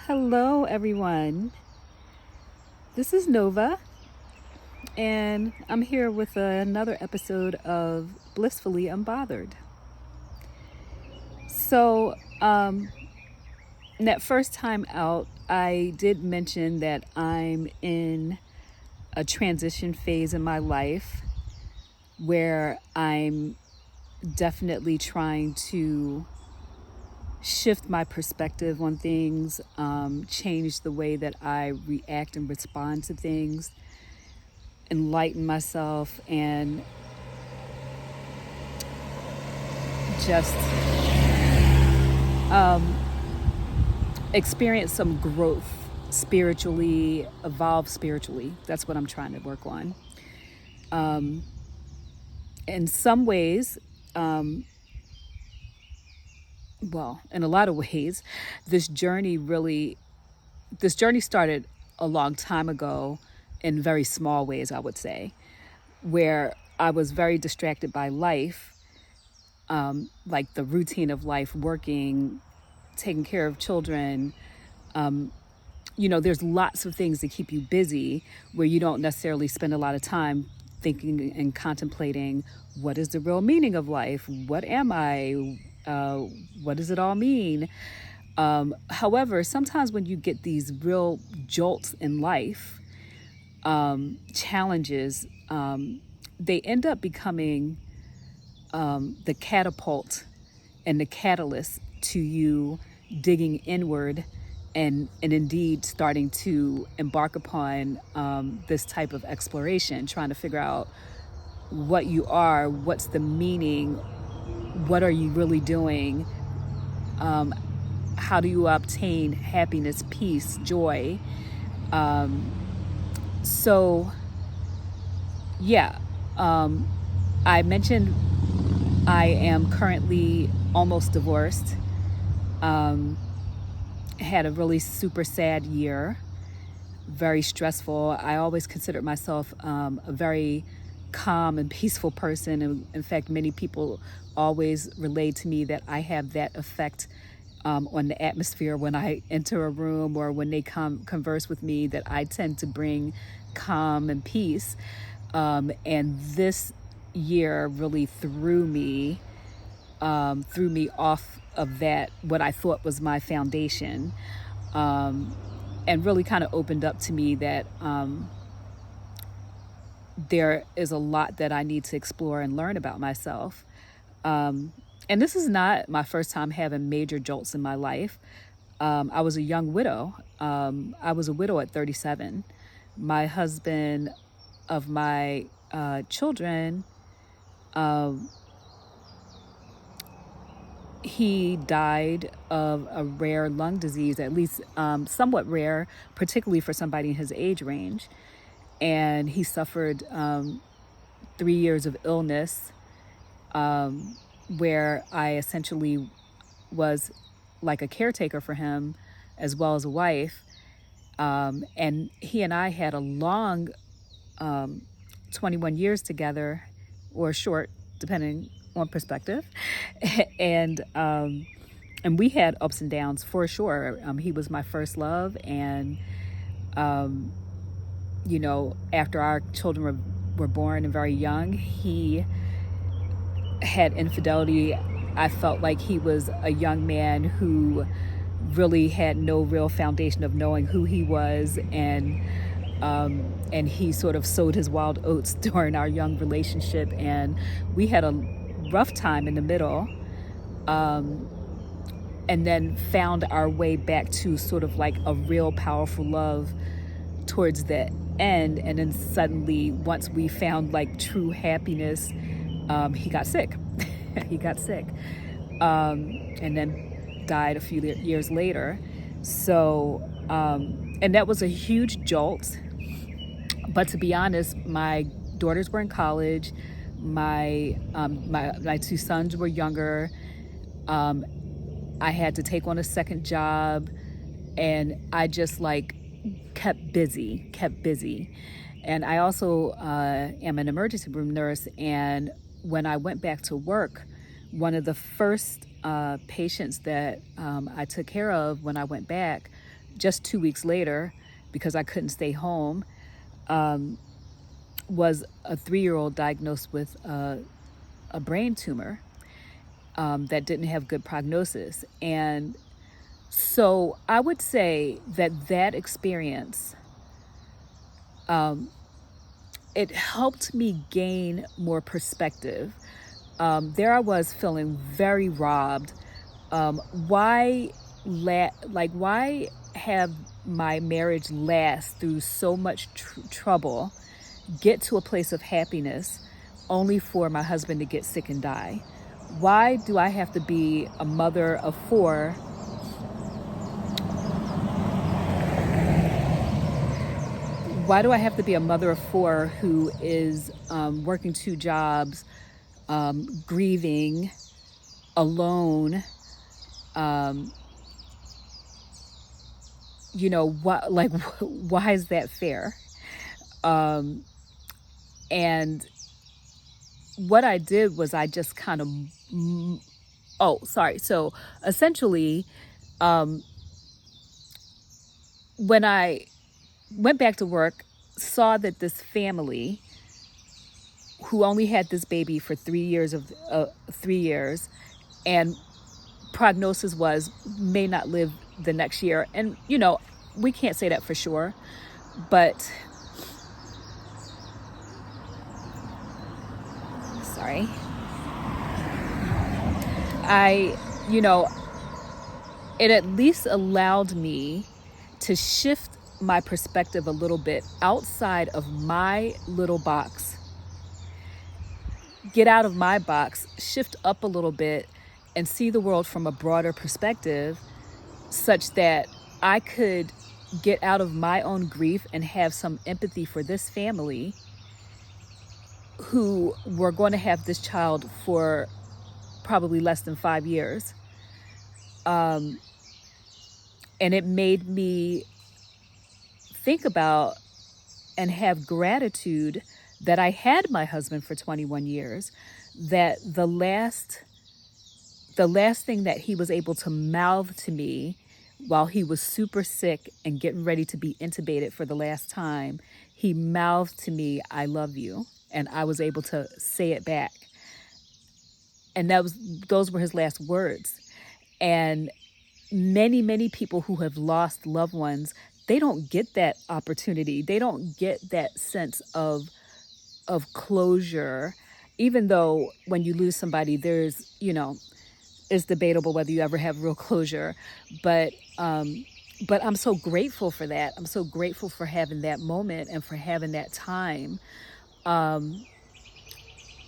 Hello, everyone. This is Nova, and I'm here with another episode of Blissfully Unbothered. So, that first time out, I did mention that I'm in a transition phase in my life where I'm definitely trying to shift my perspective on things, change the way that I react and respond to things, enlighten myself, and just experience some growth spiritually, evolve spiritually. That's what I'm trying to work on. In some ways, well, in a lot of ways, this journey really, this journey started a long time ago in very small ways, I would say, where I was very distracted by life, like the routine of life, working, taking care of children. There's lots of things that keep you busy where you don't necessarily spend a lot of time thinking and contemplating what is the real meaning of life? What am I? What does it all mean? However, sometimes when you get these real jolts in life, challenges, they end up becoming the catapult and the catalyst to you digging inward and indeed starting to embark upon this type of exploration, trying to figure out what you are, what's the meaning, what are you really doing, how do you obtain happiness, peace, joy. So, yeah, I mentioned I am currently almost divorced. Had a really super sad year, very stressful. I always considered myself a very calm and peaceful person. And in fact, many people always relate to me that I have that effect on the atmosphere when I enter a room or when they come converse with me, that I tend to bring calm and peace. And this year really threw me off of that, what I thought was my foundation, and really kind of opened up to me that there is a lot that I need to explore and learn about myself. And this is not my first time having major jolts in my life. I was a young widow. I was a widow at 37. My husband of my children, he died of a rare lung disease, at least somewhat rare, particularly for somebody in his age range. And he suffered 3 years of illness, where I essentially was like a caretaker for him as well as a wife. And he and I had a long 21 years together, or short, depending on perspective. and and we had ups and downs for sure. He was my first love, and after our children were born and very young, he had infidelity. I felt like he was a young man who really had no real foundation of knowing who he was, and he sort of sowed his wild oats during our young relationship, and we had a rough time in the middle, and then found our way back to sort of like a real powerful love towards the end. And then suddenly, once we found like true happiness, he got sick. He got sick, and then died a few years later. So, and that was a huge jolt. But to be honest, my daughters were in college. My two sons were younger. I had to take on a second job, and I just like kept busy. And I also am an emergency room nurse. And when I went back to work, one of the first patients that I took care of when I went back just 2 weeks later, because I couldn't stay home, was a 3-year-old diagnosed with a brain tumor that didn't have good prognosis. And so I would say that experience, it helped me gain more perspective. There I was feeling very robbed. Why have my marriage last through so much trouble, get to a place of happiness, only for my husband to get sick and die? Why do I have to be a mother of 4? Why do I have to be a mother of 4 who is working 2 jobs, grieving, alone? Why is that fair? And what I did was I just kind of, So essentially, when I went back to work, saw that this family who only had this baby for 3 years and prognosis was may not live the next year. And, we can't say that for sure, but sorry. It at least allowed me to shift my perspective a little bit outside of my little box, get out of my box, shift up a little bit, and see the world from a broader perspective, such that I could get out of my own grief and have some empathy for this family who were going to have this child for probably less than 5 years. And it made me think about and have gratitude that I had my husband for 21 years, that the last thing that he was able to mouth to me while he was super sick and getting ready to be intubated for the last time, he mouthed to me, "I love you." And I was able to say it back. And those were his last words. And many, many people who have lost loved ones, they don't get that opportunity. They don't get that sense of closure, even though when you lose somebody, there's, it's debatable whether you ever have real closure. But I'm so grateful for that. I'm so grateful for having that moment and for having that time.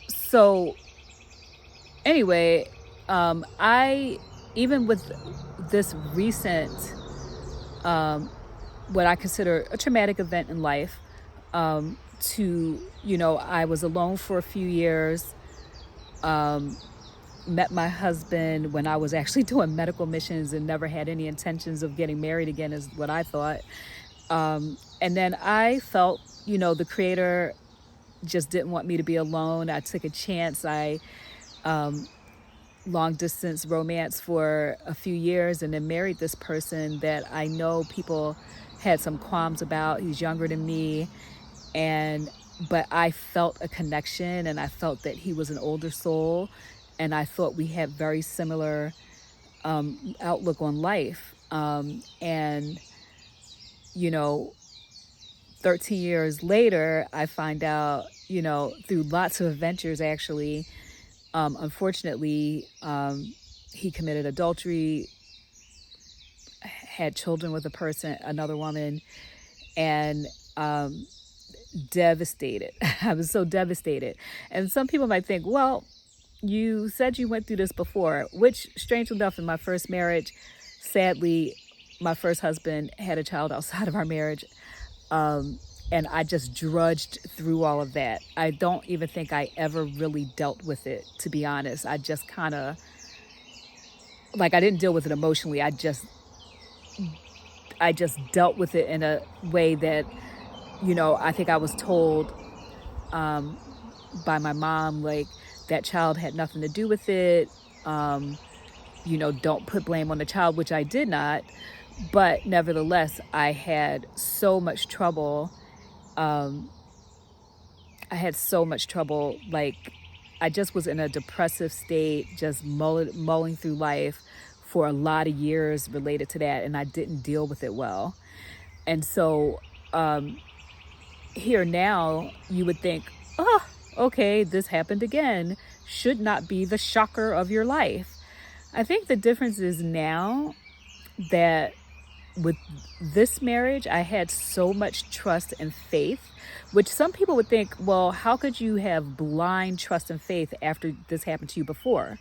So anyway, even with this recent, what I consider a traumatic event in life, I was alone for a few years, met my husband when I was actually doing medical missions and never had any intentions of getting married again, is what I thought. And then I felt, the Creator just didn't want me to be alone. I took a chance. I long distance romance for a few years and then married this person that I know people had some qualms about. He's younger than me, but I felt a connection, and I felt that he was an older soul, and I thought we had very similar outlook on life. 13 years later, I find out, through lots of adventures, actually, unfortunately, he committed adultery, had children with another woman, and devastated. I was so devastated. And some people might think, well, you said you went through this before, which, strangely enough, in my first marriage, sadly, my first husband had a child outside of our marriage. And I just drudged through all of that. I don't even think I ever really dealt with it, to be honest. I just kind of, I didn't deal with it emotionally. I just dealt with it in a way that, I think I was told by my mom, that child had nothing to do with it. Don't put blame on the child, which I did not. But nevertheless, I had so much trouble. I had so much trouble. Like, I just was in a depressive state, just mulling through life for a lot of years related to that, and I didn't deal with it well. And so here now, you would think, oh, okay, this happened again. Should not be the shocker of your life. I think the difference is now that with this marriage, I had so much trust and faith, which some people would think, well, how could you have blind trust and faith after this happened to you before?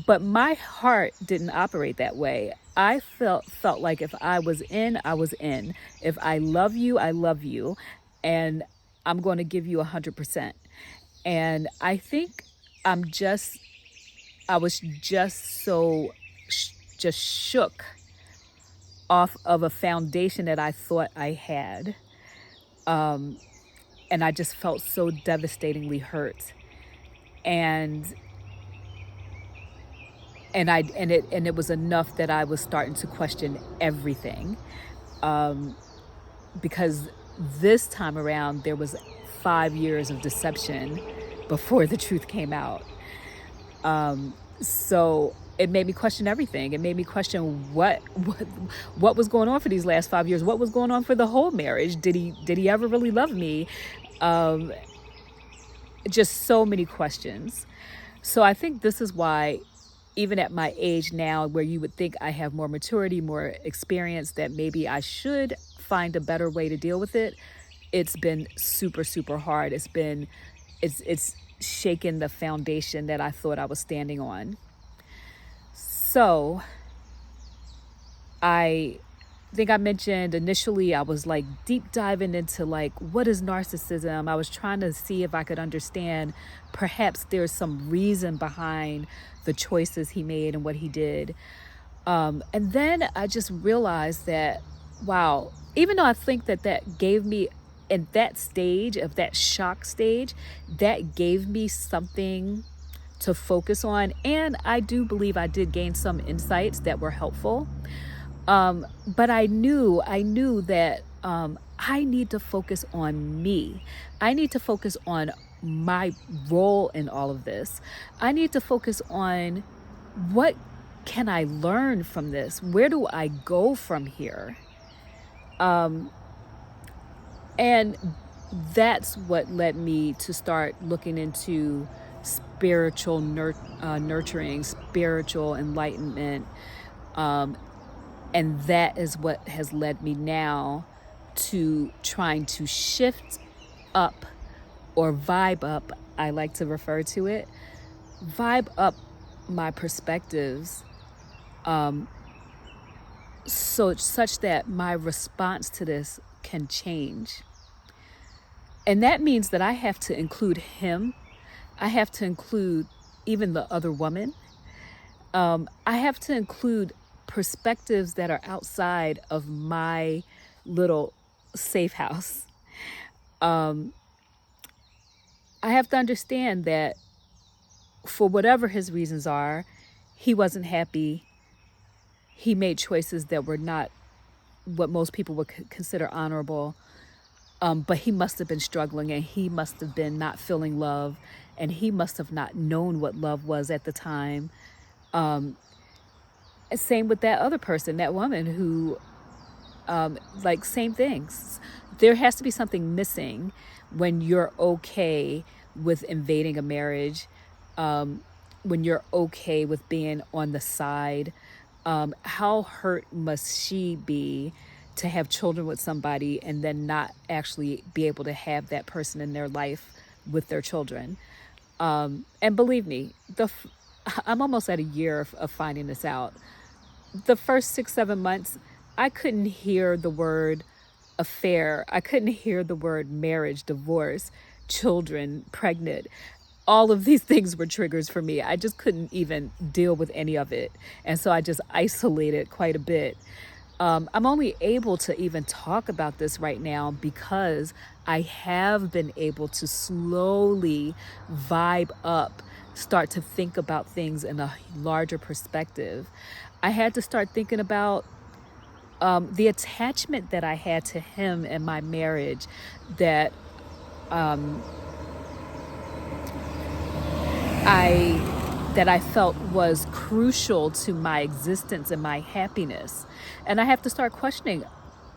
But my heart didn't operate that way. I felt like if I was in, I was in. If I love you, I love you, and I'm going to give you 100%. And I think I was just so just shook off of a foundation that I thought I had. And I just felt so devastatingly hurt. And it was enough that I was starting to question everything. Because this time around there was 5 years of deception before the truth came out. So it made me question everything. It made me question what was going on for these last 5 years. What was going on for the whole marriage? Did he ever really love me? Just so many questions. So I think this is why, even at my age now, where you would think I have more maturity, more experience, that maybe I should find a better way to deal with it, it's been super, super hard. It's shaken the foundation that I thought I was standing on. So I think I mentioned initially I was like deep diving into like, what is narcissism? I was trying to see if I could understand perhaps there's some reason behind the choices he made and what he did. And then I just realized that, wow, even though I think that gave me, in that stage of that shock stage, that gave me something to focus on. And I do believe I did gain some insights that were helpful. But I knew that I need to focus on me. I need to focus on my role in all of this. I need to focus on what can I learn from this? Where do I go from here? And that's what led me to start looking into spiritual nurturing, spiritual enlightenment. And that is what has led me now to trying to shift up, or vibe up, I like to refer to it, vibe up my perspectives, such that my response to this can change. And that means that I have to include him. I have to include even the other woman. I have to include perspectives that are outside of my little safe house. I have to understand that for whatever his reasons are, he wasn't happy. He made choices that were not what most people would consider honorable. But he must have been struggling, and he must have been not feeling love, and he must have not known what love was at the time. Same with that other person, that woman who, like, same things. There has to be something missing when you're okay with invading a marriage, when you're okay with being on the side. How hurt must she be to have children with somebody and then not actually be able to have that person in their life with their children? And believe me, I'm almost at a year of finding this out. The first 6-7 months, I couldn't hear the word affair. I couldn't hear the word marriage, divorce, children, pregnant. All of these things were triggers for me. I just couldn't even deal with any of it. And so I just isolated quite a bit. I'm only able to even talk about this right now because I have been able to slowly vibe up, start to think about things in a larger perspective. I had to start thinking about The attachment that I had to him in my marriage, that I that I felt was crucial to my existence and my happiness. And I have to start questioning,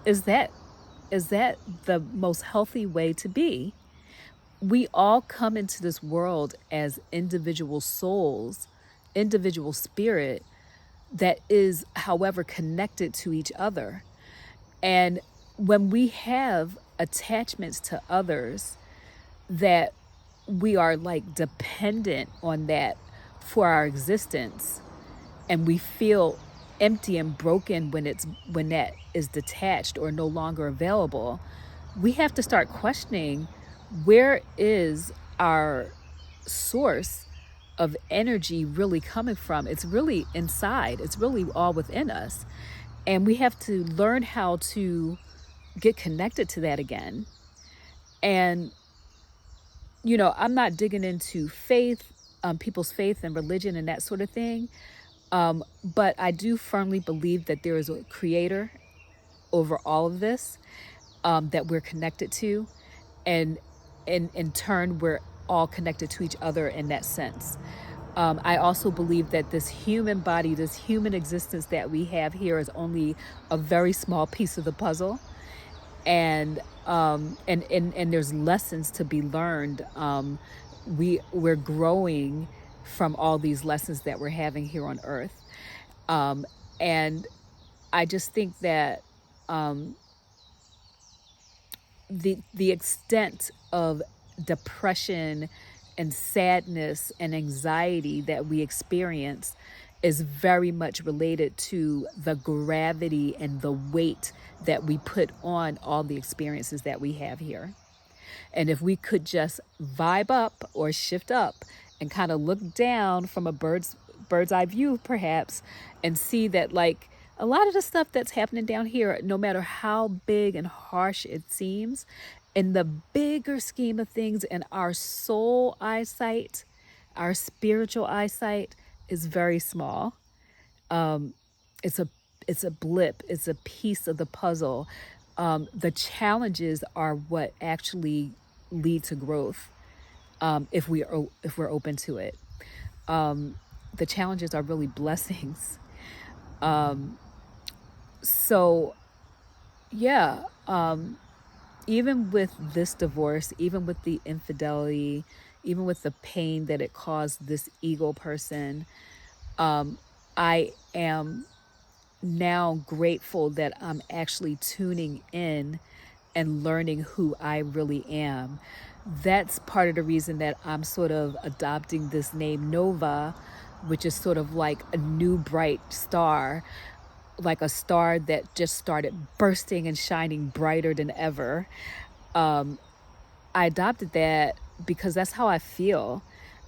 is that is that the most healthy way to be? We all come into this world as individual souls, individual spirit that is, however, connected to each other. And when we have attachments to others, that we are like dependent on that for our existence, and we feel empty and broken when that is detached or no longer available, we have to start questioning, where is our source of energy really coming from? It's really inside, it's really all within us. And we have to learn how to get connected to that again. And, I'm not digging into faith, people's faith and religion and that sort of thing. But I do firmly believe that there is a creator over all of this, that we're connected to. And in turn, we're all connected to each other in that sense. I also believe that this human body, this human existence that we have here, is only a very small piece of the puzzle. And there's lessons to be learned. We're growing from all these lessons that we're having here on Earth. And I just think that the extent of depression and sadness and anxiety that we experience is very much related to the gravity and the weight that we put on all the experiences that we have here. And if we could just vibe up or shift up and kind of look down from a bird's eye view, perhaps, and see that, like, a lot of the stuff that's happening down here, no matter how big and harsh it seems, in the bigger scheme of things, in our soul eyesight, our spiritual eyesight, is very small. It's a it's a blip. It's a piece of the puzzle. The challenges are what actually lead to growth, if we're open to it. The challenges are really blessings. So yeah, even with this divorce, even with the infidelity, even with the pain that it caused this ego person, I am now grateful that I'm actually tuning in and learning who I really am. That's part of the reason that I'm sort of adopting this name Nova, which is sort of like a new bright star, like a star that just started bursting and shining brighter than ever. I adopted that because that's how I feel.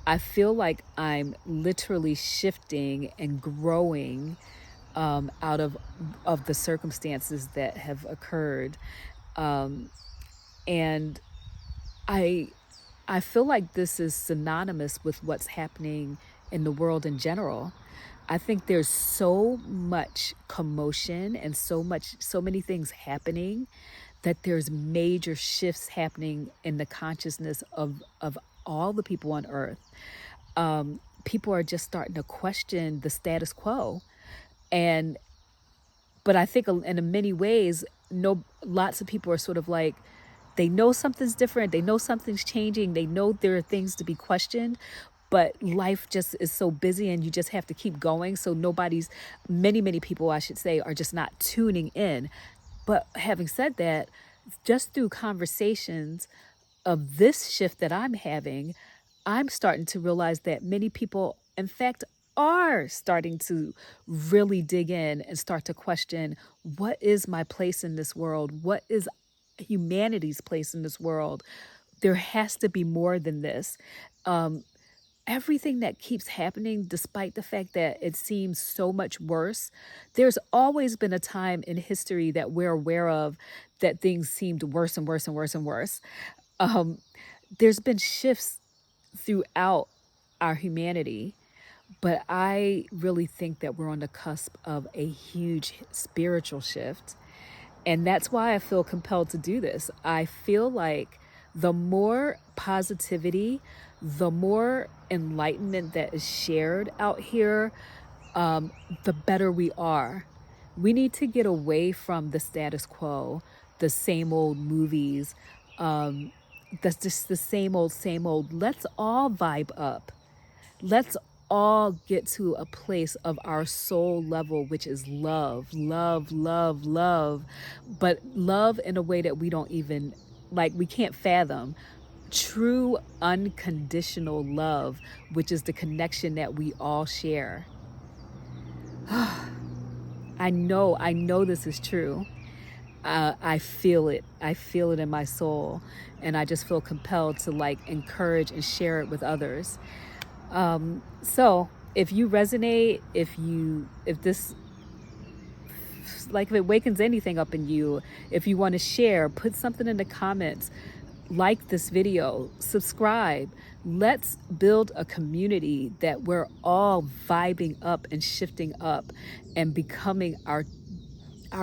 I feel like I'm literally shifting and growing, out of the circumstances that have occurred. And I I feel like this is synonymous with what's happening in the world in general. I think there's so much commotion and so many things happening, that there's major shifts happening in the consciousness of all the people on earth. People are just starting to question the status quo. And but I think in many ways, no, lots of people are sort of like, they know something's different, they know something's changing, they know there are things to be questioned, but life just is so busy and you just have to keep going. So many people, I should say, are just not tuning in. But having said that, just through conversations of this shift that I'm having, I'm starting to realize that many people, in fact, are starting to really dig in and start to question, what is my place in this world? What is humanity's place in this world? There has to be more than this. Everything that keeps happening, despite the fact that it seems so much worse, there's always been a time in history that we're aware of that things seemed worse and worse and worse and worse. There's been shifts throughout our humanity, But I really think that we're on the cusp of a huge spiritual shift. And that's why I feel compelled to do this. I feel like the more positivity, the more enlightenment that is shared out here, the better we are. We need to get away from the status quo, the same old movies, that's just the same old, same old. Let's all vibe up. Let's all get to a place of our soul level, which is love, love, love, love, but love in a way that we don't even, like, we can't fathom. True unconditional love, which is the connection that we all share. I know this is true. I feel it. I feel it in my soul. And I just feel compelled to like encourage and share it with others. So if you resonate, if this, like if it wakens anything up in you, if you want to share, put something in the comments, like this video, subscribe. Let's build a community that we're all vibing up and shifting up and becoming our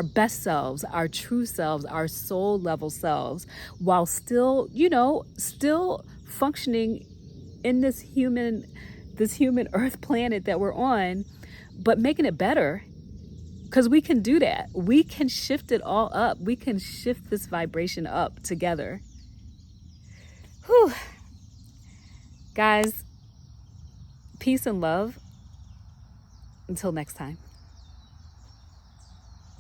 best selves, our true selves, our soul level selves, while still, still functioning in this human earth planet that we're on, but making it better. Because we can do that. We can shift it all up. We can shift this vibration up together. Whew. Guys, peace and love. Until next time.